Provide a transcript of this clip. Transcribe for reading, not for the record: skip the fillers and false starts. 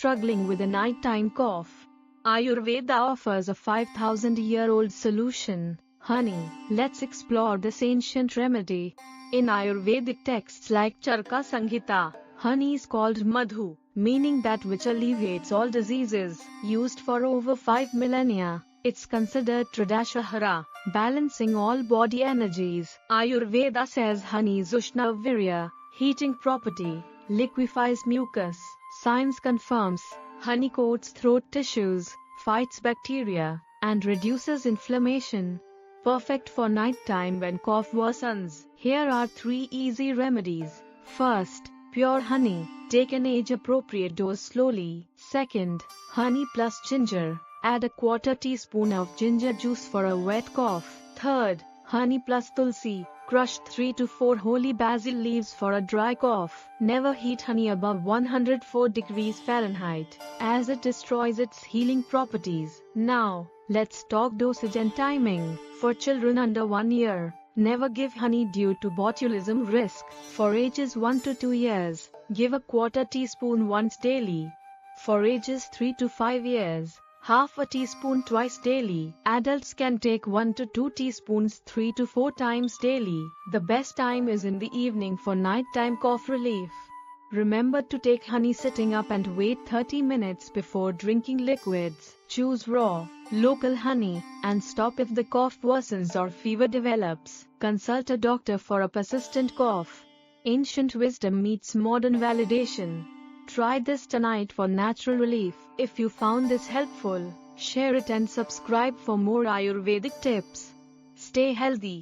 struggling with a nighttime cough? Ayurveda offers a 5,000-year-old solution, honey. Let's explore this ancient remedy. In Ayurvedic texts like Charaka Samhita, honey is called madhu, meaning that which alleviates all diseases. Used for over 5 millennia, it's considered Tridashahara, balancing all body energies. Ayurveda says honey is Ushnavirya, heating property, liquefies mucus. Science confirms, honey coats throat tissues, fights bacteria, and reduces inflammation. Perfect for nighttime when cough worsens. Here are 3 easy remedies. First, pure honey. Take an age-appropriate dose slowly. Second, honey plus ginger. Add a quarter teaspoon of ginger juice for a wet cough. Third, honey plus tulsi. Crush 3 to 4 holy basil leaves for a dry cough. Never heat honey above 104 degrees Fahrenheit, as it destroys its healing properties. Now, let's talk dosage and timing. For children under 1 year, never give honey due to botulism risk. For ages 1 to 2 years, give a quarter teaspoon once daily. For ages 3 to 5 years, half a teaspoon twice daily. Adults can take 1 to 2 teaspoons 3 to 4 times daily. The best time is in the evening for nighttime cough relief. Remember to take honey sitting up and wait 30 minutes before drinking liquids. Choose raw, local honey, and stop if the cough worsens or fever develops. Consult a doctor for a persistent cough. Ancient wisdom meets modern validation. Try this tonight for natural relief. If you found this helpful, share it and subscribe for more Ayurvedic tips. Stay healthy.